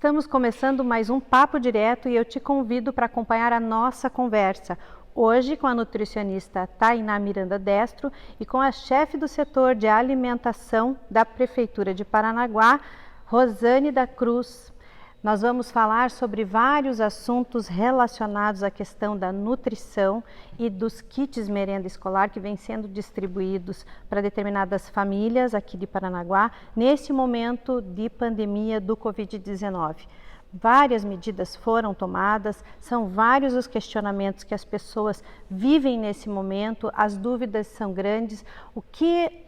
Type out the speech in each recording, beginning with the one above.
Estamos começando mais um Papo Direto e eu te convido para acompanhar a nossa conversa. Hoje com a nutricionista Tainá Miranda Destro e com a chefe do setor de alimentação da Prefeitura de Paranaguá, Rosane da Cruz. Nós vamos falar sobre vários assuntos relacionados à questão da nutrição e dos kits merenda escolar que vêm sendo distribuídos para determinadas famílias aqui de Paranaguá nesse momento de pandemia do Covid-19. Várias medidas foram tomadas, são vários os questionamentos que as pessoas vivem nesse momento, as dúvidas são grandes, o que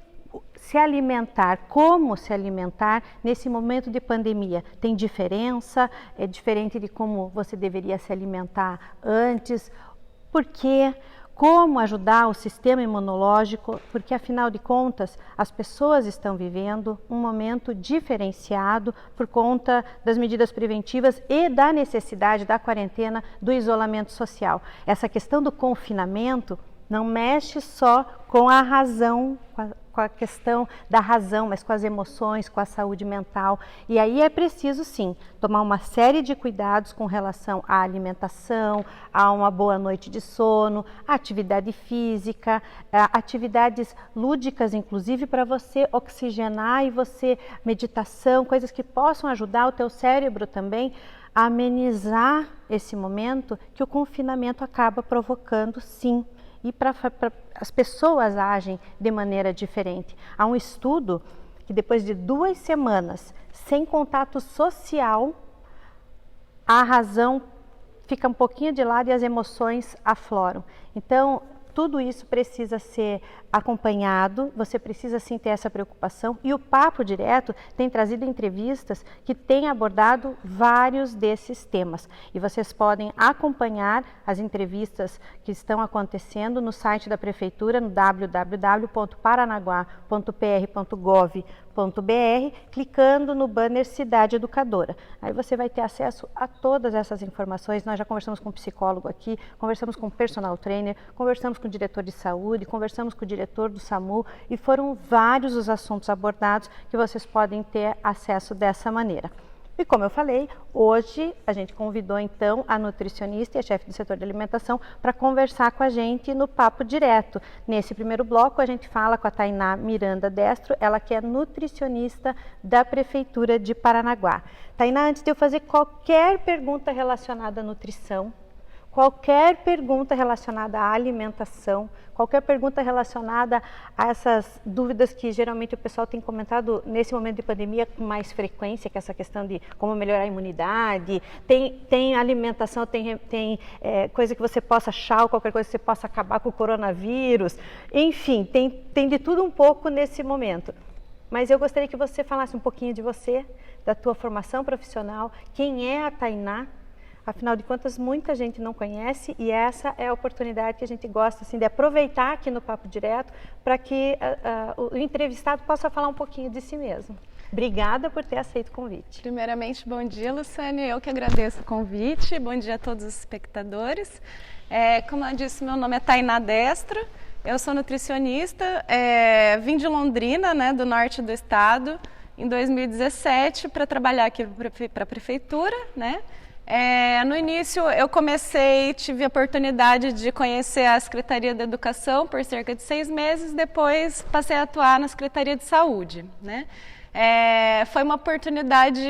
se alimentar, como se alimentar nesse momento de pandemia? Tem diferença? É diferente de como você deveria se alimentar antes? Por quê? Como ajudar o sistema imunológico? Porque afinal de contas, as pessoas estão vivendo um momento diferenciado por conta das medidas preventivas e da necessidade da quarentena, do isolamento social. Essa questão do confinamento não mexe só com a razão, com a questão da razão, mas com as emoções, com a saúde mental. E aí é preciso, sim, tomar uma série de cuidados com relação à alimentação, a uma boa noite de sono, à atividade física, atividades lúdicas, inclusive, para você oxigenar e você, meditação, coisas que possam ajudar o teu cérebro também a amenizar esse momento que o confinamento acaba provocando, sim. E as pessoas agem de maneira diferente. Há um estudo que depois de 2 semanas sem contato social, a razão fica um pouquinho de lado e as emoções afloram. Então, tudo isso precisa ser acompanhado, você precisa sim ter essa preocupação e o Papo Direto tem trazido entrevistas que têm abordado vários desses temas e vocês podem acompanhar as entrevistas que estão acontecendo no site da Prefeitura, no www.paranaguá.pr.gov.br, clicando no banner Cidade Educadora. Aí você vai ter acesso a todas essas informações. Nós já conversamos com um psicólogo aqui, conversamos com um personal trainer, conversamos com o diretor de saúde, conversamos com o diretor do SAMU e foram vários os assuntos abordados que vocês podem ter acesso dessa maneira. E como eu falei, hoje a gente convidou então a nutricionista e a chefe do setor de alimentação para conversar com a gente no Papo Direto. Nesse primeiro bloco a gente fala com a Tainá Miranda Destro, ela que é nutricionista da Prefeitura de Paranaguá. Tainá, antes de eu fazer qualquer pergunta relacionada à nutrição, qualquer pergunta relacionada à alimentação, qualquer pergunta relacionada a essas dúvidas que geralmente o pessoal tem comentado nesse momento de pandemia com mais frequência, que é essa questão de como melhorar a imunidade, tem alimentação, tem coisa que você possa achar, ou qualquer coisa que você possa acabar com o coronavírus, enfim, tem de tudo um pouco nesse momento. Mas eu gostaria que você falasse um pouquinho de você, da tua formação profissional, quem é a Tainá. Afinal de contas, muita gente não conhece e essa é a oportunidade que a gente gosta assim, de aproveitar aqui no Papo Direto para que o entrevistado possa falar um pouquinho de si mesmo. Obrigada por ter aceito o convite. Primeiramente, bom dia, Luciane. Eu que agradeço o convite. Bom dia a todos os espectadores. Como eu disse, meu nome é Tainá Destro. Eu sou nutricionista. Vim de Londrina, né, do norte do estado, em 2017 para trabalhar aqui para a prefeitura, né? No início eu tive a oportunidade de conhecer a Secretaria da Educação por cerca de 6 meses, depois passei a atuar na Secretaria de Saúde, né? Foi uma oportunidade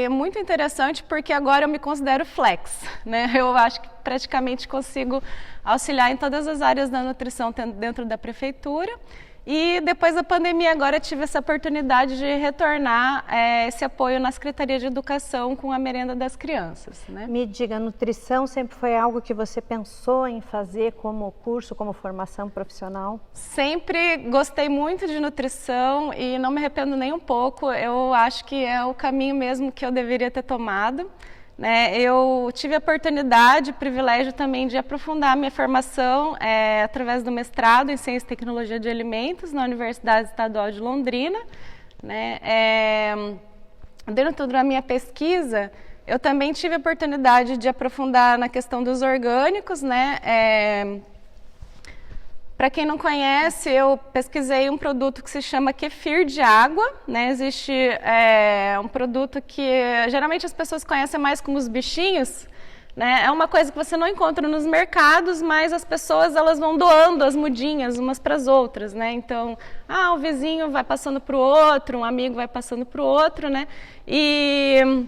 muito interessante porque agora eu me considero flex, né? Eu acho que praticamente consigo auxiliar em todas as áreas da nutrição dentro da prefeitura. E depois da pandemia agora tive essa oportunidade de retornar esse apoio na Secretaria de Educação com a merenda das crianças, né? Me diga, a nutrição sempre foi algo que você pensou em fazer como curso, como formação profissional? Sempre gostei muito de nutrição e não me arrependo nem um pouco. Eu acho que é o caminho mesmo que eu deveria ter tomado. Eu tive a oportunidade, o privilégio também de aprofundar a minha formação através do mestrado em Ciência e Tecnologia de Alimentos na Universidade Estadual de Londrina. Dentro da minha pesquisa, eu também tive a oportunidade de aprofundar na questão dos orgânicos, Para quem não conhece, eu pesquisei um produto que se chama kefir de água, né? Existe um produto que geralmente as pessoas conhecem mais como os bichinhos, né? É uma coisa que você não encontra nos mercados, mas as pessoas elas vão doando as mudinhas umas para as outras, né? Então, o vizinho vai passando para o outro, um amigo vai passando para o outro, né? E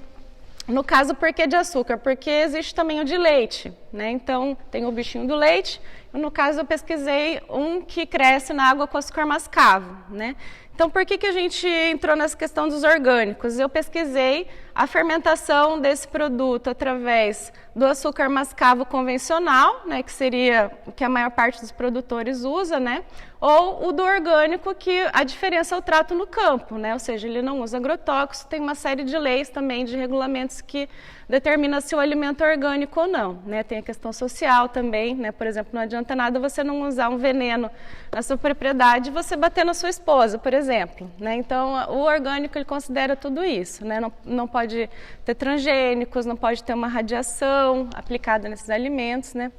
no caso, por que de açúcar? Porque existe também o de leite, né? Então, tem o bichinho do leite. No caso, eu pesquisei um que cresce na água com açúcar mascavo, né? Então, por que a gente entrou nessa questão dos orgânicos? Eu pesquisei a fermentação desse produto através do açúcar mascavo convencional, né, que seria o que a maior parte dos produtores usa, né, ou o do orgânico, que a diferença é o trato no campo, né, ou seja, ele não usa agrotóxico, tem uma série de leis também, de regulamentos que determina se o alimento é orgânico ou não, né, tem a questão social também, né, por exemplo, não adianta nada você não usar um veneno na sua propriedade e você bater na sua esposa, por exemplo, né, então o orgânico ele considera tudo isso, né, não pode ter transgênicos, não pode ter uma radiação aplicada nesses alimentos, né?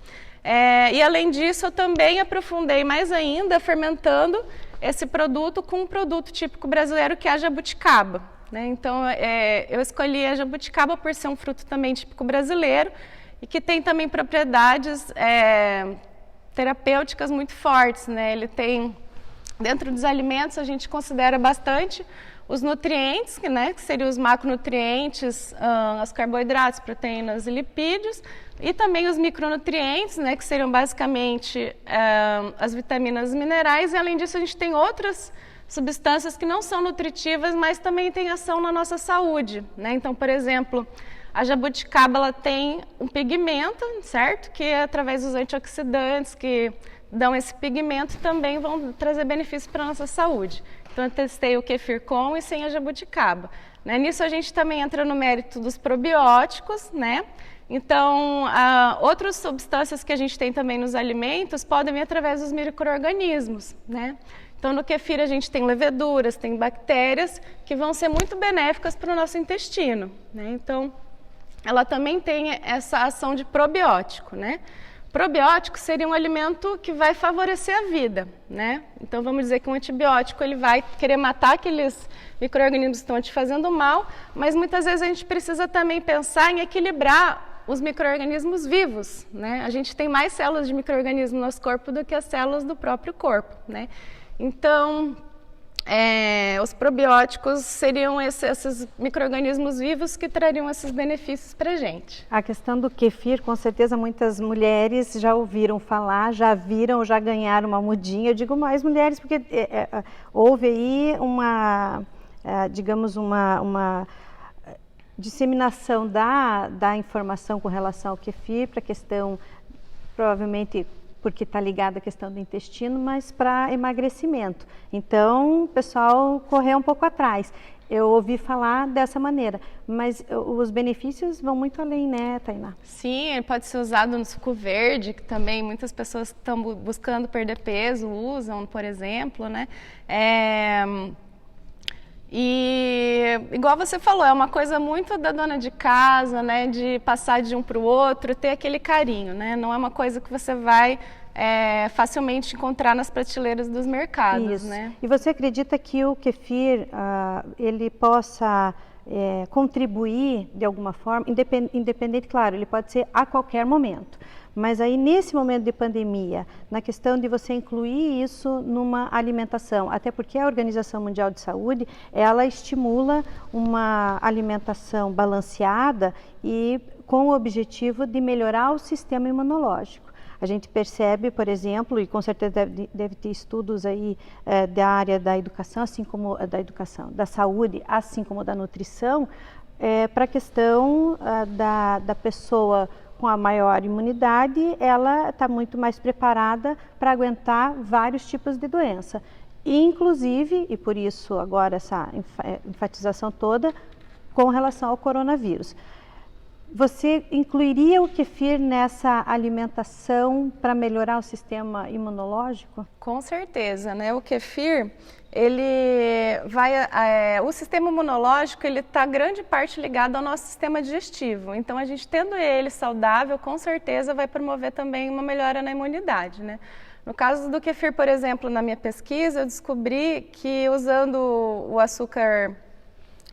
E além disso, eu também aprofundei mais ainda fermentando esse produto com um produto típico brasileiro que é a jabuticaba, né? Então, eu escolhi a jabuticaba por ser um fruto também típico brasileiro e que tem também propriedades terapêuticas muito fortes, né? Ele tem, dentro dos alimentos, a gente considera bastante os nutrientes, né, que seriam os macronutrientes, os carboidratos, proteínas e lipídios, e também os micronutrientes, né, que seriam basicamente as vitaminas e minerais, e além disso a gente tem outras substâncias que não são nutritivas, mas também têm ação na nossa saúde, né? Então, por exemplo, a jabuticaba ela tem um pigmento, certo? Que é através dos antioxidantes que dão esse pigmento também vão trazer benefícios para a nossa saúde. Então, eu testei o kefir com e sem a jabuticaba, né? Nisso, a gente também entra no mérito dos probióticos, né? Então, outras substâncias que a gente tem também nos alimentos podem vir através dos micro-organismos, né? Então, no kefir, a gente tem leveduras, tem bactérias que vão ser muito benéficas para o nosso intestino, né? Então, ela também tem essa ação de probiótico, né? Probiótico seria um alimento que vai favorecer a vida, né? Então, vamos dizer que um antibiótico ele vai querer matar aqueles micro-organismos que estão te fazendo mal, mas muitas vezes a gente precisa também pensar em equilibrar os micro-organismos vivos, né? A gente tem mais células de micro-organismo no nosso corpo do que as células do próprio corpo, né? Então, os probióticos seriam esses micro-organismos vivos que trariam esses benefícios para a gente. A questão do kefir, com certeza muitas mulheres já ouviram falar, já viram, já ganharam uma mudinha. Eu digo mais mulheres porque houve aí digamos, uma disseminação da informação com relação ao kefir para a questão, provavelmente porque está ligada à questão do intestino, mas para emagrecimento. Então, o pessoal correu um pouco atrás. Eu ouvi falar dessa maneira, mas os benefícios vão muito além, né, Tainá? Sim, ele pode ser usado no suco verde, que também muitas pessoas que estão buscando perder peso usam, por exemplo, né? E, igual você falou, é uma coisa muito da dona de casa, né, de passar de um para o outro, ter aquele carinho, né, não é uma coisa que você vai facilmente encontrar nas prateleiras dos mercados. Isso. Né? E você acredita que o kefir, ele possa contribuir de alguma forma, independente, claro, ele pode ser a qualquer momento, mas aí nesse momento de pandemia, na questão de você incluir isso numa alimentação, até porque a Organização Mundial de Saúde, ela estimula uma alimentação balanceada e com o objetivo de melhorar o sistema imunológico. A gente percebe, por exemplo, e com certeza deve ter estudos aí da área da educação, assim como da saúde, assim como da nutrição, para a questão da pessoa com a maior imunidade, ela está muito mais preparada para aguentar vários tipos de doença. Inclusive, e por isso agora essa enfatização toda, com relação ao coronavírus. Você incluiria o kefir nessa alimentação para melhorar o sistema imunológico? Com certeza, né? O kefir, ele vai, o sistema imunológico, ele está grande parte ligado ao nosso sistema digestivo. Então, a gente tendo ele saudável, com certeza vai promover também uma melhora na imunidade, né? No caso do kefir, por exemplo, na minha pesquisa, eu descobri que usando o açúcar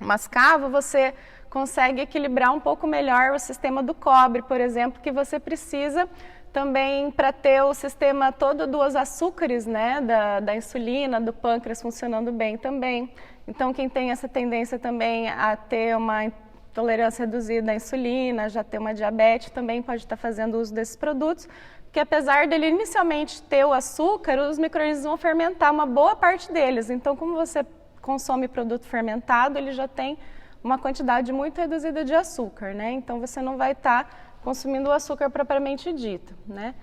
mascavo, você consegue equilibrar um pouco melhor o sistema do cobre, por exemplo, que você precisa também para ter o sistema todo dos açúcares, né, da insulina, do pâncreas funcionando bem também. Então, quem tem essa tendência também a ter uma intolerância reduzida à insulina, já ter uma diabetes, também pode estar fazendo uso desses produtos, porque apesar dele inicialmente ter o açúcar, os micro-organismos vão fermentar uma boa parte deles. Então, como você consome produto fermentado, ele já tem uma quantidade muito reduzida de açúcar, né? Então, você não vai estar consumindo o açúcar propriamente dito, né?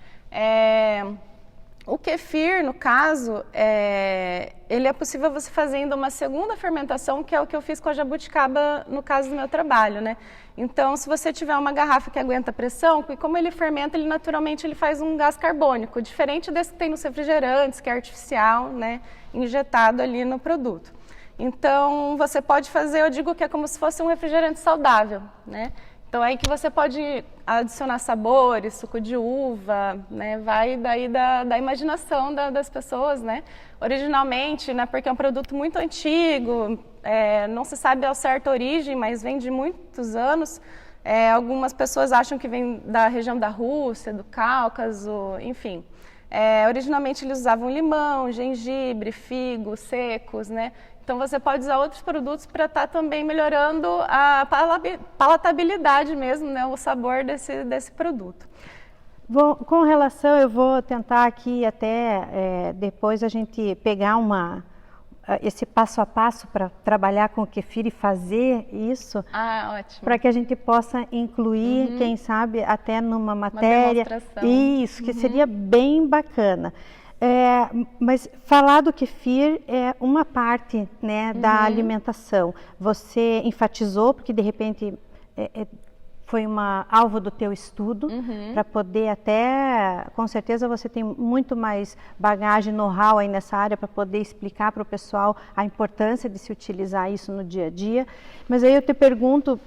O kefir, no caso, ele é possível você fazendo uma segunda fermentação, que é o que eu fiz com a jabuticaba no caso do meu trabalho, né? Então, se você tiver uma garrafa que aguenta pressão, e como ele fermenta, ele naturalmente ele faz um gás carbônico, diferente desse que tem nos refrigerantes, que é artificial, né? Injetado ali no produto. Então, você pode fazer, eu digo que é como se fosse um refrigerante saudável, né? Então, é aí que você pode adicionar sabores, suco de uva, né? Vai daí da imaginação das pessoas, né? Originalmente, né? Porque é um produto muito antigo, não se sabe ao certo a origem, mas vem de muitos anos. Algumas pessoas acham que vem da região da Rússia, do Cáucaso, enfim. Originalmente eles usavam limão, gengibre, figo, secos, né? Então você pode usar outros produtos para estar também melhorando a palatabilidade mesmo, né? O sabor desse produto. Com relação, eu vou tentar aqui até depois a gente pegar esse passo a passo para trabalhar com o kefir e fazer isso. Ah, ótimo. Para que a gente possa incluir, quem sabe, até numa matéria. Uma demonstração. Isso, que seria bem bacana. Mas falar do kefir é uma parte, né, da alimentação. Você enfatizou, porque de repente foi alvo do teu estudo, para poder até, com certeza você tem muito mais bagagem, know-how aí nessa área para poder explicar para o pessoal a importância de se utilizar isso no dia a dia. Mas aí eu te pergunto,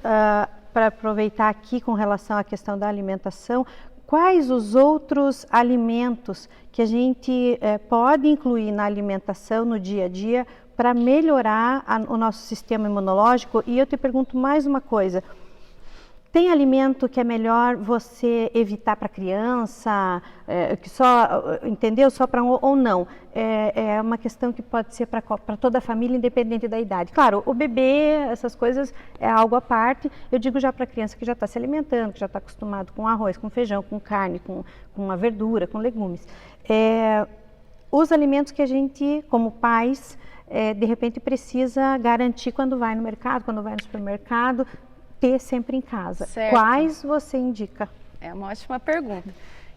para aproveitar aqui com relação à questão da alimentação, quais os outros alimentos que a gente pode incluir na alimentação no dia a dia para melhorar o nosso sistema imunológico? E eu te pergunto mais uma coisa, tem alimento que é melhor você evitar para criança, que só, entendeu? Só para ou não? É uma questão que pode ser para toda a família, independente da idade. Claro, o bebê, essas coisas é algo à parte. Eu digo já para a criança que já está se alimentando, que já está acostumado com arroz, com feijão, com carne, com uma verdura, com legumes. Os alimentos que a gente, como pais, de repente precisa garantir quando vai no mercado, quando vai no supermercado, ter sempre em casa. Certo. Quais você indica? É uma ótima pergunta.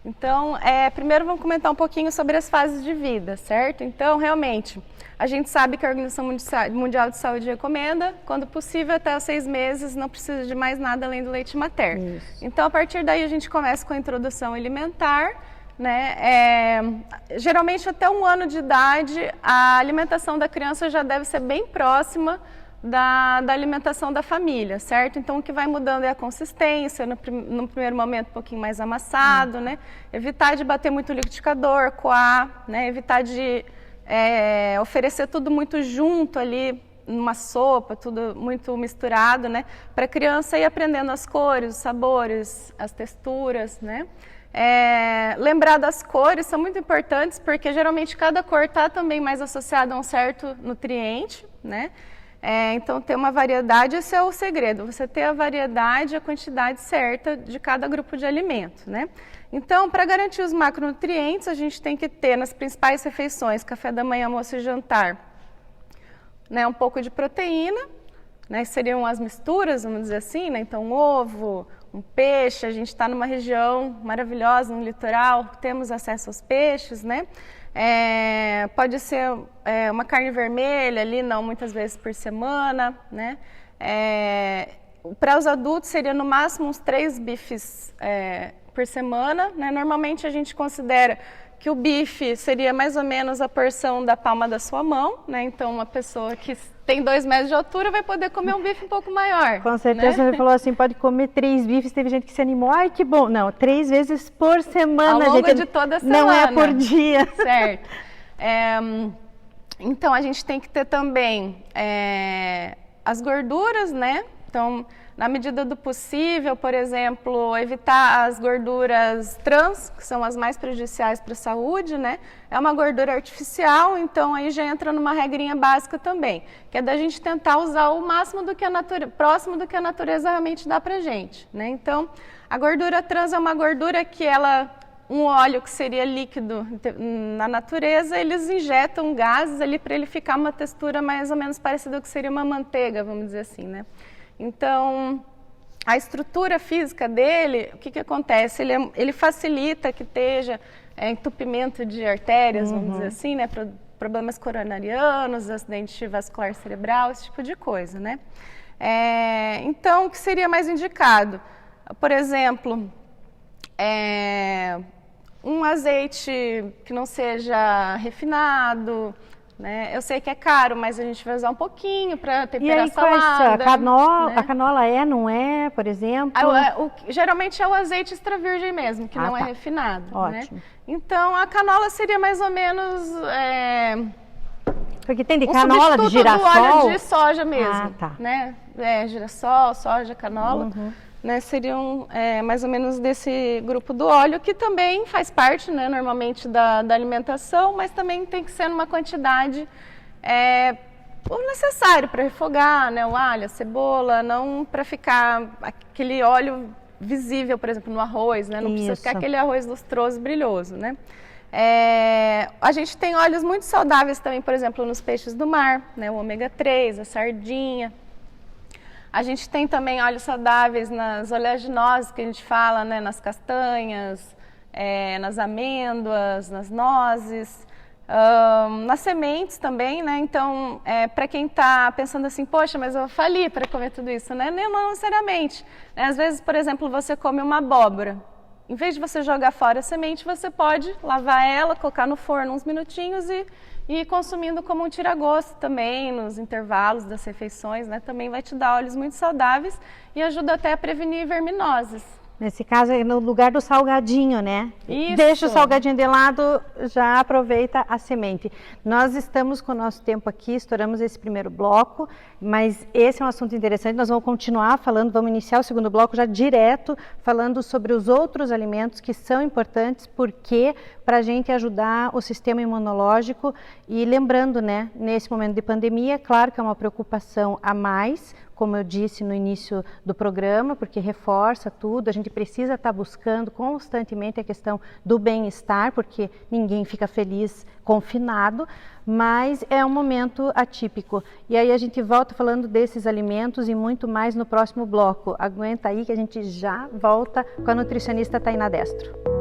Então, primeiro vamos comentar um pouquinho sobre as fases de vida, certo? Então, realmente, a gente sabe que a Organização Mundial de Saúde recomenda, quando possível, até os 6 meses, não precisa de mais nada além do leite materno. Isso. Então, a partir daí, a gente começa com a introdução alimentar, né? Geralmente, até 1 ano de idade, a alimentação da criança já deve ser bem próxima da alimentação da família, certo? Então, o que vai mudando é a consistência, no primeiro momento um pouquinho mais amassado, né? Evitar de bater muito o liquidificador, coar, né? Evitar de oferecer tudo muito junto ali, numa sopa, tudo muito misturado, né? Para a criança ir aprendendo as cores, os sabores, as texturas, né? Lembrar das cores são muito importantes, porque geralmente cada cor está também mais associada a um certo nutriente, né? Então, ter uma variedade, esse é o segredo, você ter a variedade, a quantidade certa de cada grupo de alimento, né? Então, para garantir os macronutrientes, a gente tem que ter nas principais refeições, café da manhã, almoço e jantar, né, um pouco de proteína, né, seriam as misturas, vamos dizer assim, né? Então, um ovo, um peixe, a gente está numa região maravilhosa, no litoral, temos acesso aos peixes, né? Pode ser uma carne vermelha ali, não muitas vezes por semana, né? para os adultos seria no máximo uns 3 bifes por semana, né? Normalmente a gente considera que o bife seria mais ou menos a porção da palma da sua mão, né? Então uma pessoa que tem 2 metros de altura vai poder comer um bife um pouco maior. Com certeza, né? Você falou assim, pode comer 3 bifes, teve gente que se animou, ai que bom. Não, 3 vezes por semana, Ao longo gente. de toda a semana. Não é por dia. Certo. Então a gente tem que ter também as gorduras, né? Então, na medida do possível, por exemplo, evitar as gorduras trans, que são as mais prejudiciais para a saúde, né? É uma gordura artificial, então aí já entra numa regrinha básica também, que é da gente tentar usar o máximo do que próximo do que a natureza realmente dá pra gente, né? Então, a gordura trans é uma gordura que um óleo que seria líquido na natureza, eles injetam gases ali para ele ficar uma textura mais ou menos parecida com o que seria uma manteiga, vamos dizer assim, né? Então, a estrutura física dele, o que acontece? Ele facilita que esteja entupimento de artérias, vamos dizer assim, né? Problemas coronarianos, acidente vascular cerebral, esse tipo de coisa, né? Então, o que seria mais indicado? Por exemplo, um azeite que não seja refinado, né? Eu sei que é caro, mas a gente vai usar um pouquinho para temperar a salada. A canola não é, por exemplo? Geralmente é o azeite extra virgem mesmo, que não é refinado. Ótimo. Né? Então a canola seria mais ou menos porque tem de canola, de girassol? Do óleo de soja mesmo. Né? Girassol, soja, canola. Né, seriam mais ou menos desse grupo do óleo, que também faz parte, né, normalmente da alimentação, mas também tem que ser numa quantidade o necessário para refogar, né, o alho, a cebola, não para ficar aquele óleo visível, por exemplo, no arroz, né, não precisa ficar aquele arroz lustroso, brilhoso, né. A gente tem óleos muito saudáveis também, por exemplo, nos peixes do mar, né, o ômega 3, a sardinha. A gente tem também óleos saudáveis nas oleaginosas, que a gente fala, né, nas castanhas, nas amêndoas, nas nozes, nas sementes também, né? Então, para quem está pensando assim, poxa, mas eu vou falir para comer tudo isso, né? Não necessariamente. Né? Às vezes, por exemplo, você come uma abóbora. Em vez de você jogar fora a semente, você pode lavar ela, colocar no forno uns minutinhos e ir consumindo como um tira-gosto também, nos intervalos das refeições, né? Também vai te dar óleos muito saudáveis e ajuda até a prevenir verminoses. Nesse caso é no lugar do salgadinho, né? Isso. Deixa o salgadinho de lado, já aproveita a semente. Nós estamos com o nosso tempo aqui, estouramos esse primeiro bloco, mas esse é um assunto interessante, nós vamos continuar falando, vamos iniciar o segundo bloco já direto, falando sobre os outros alimentos que são importantes, porque para a gente ajudar o sistema imunológico e lembrando, né, nesse momento de pandemia, claro que é uma preocupação a mais, como eu disse no início do programa, porque reforça tudo, a gente precisa estar buscando constantemente a questão do bem-estar, porque ninguém fica feliz confinado, mas é um momento atípico. E aí a gente volta falando desses alimentos e muito mais no próximo bloco. Aguenta aí que a gente já volta com a nutricionista Tainá Destro.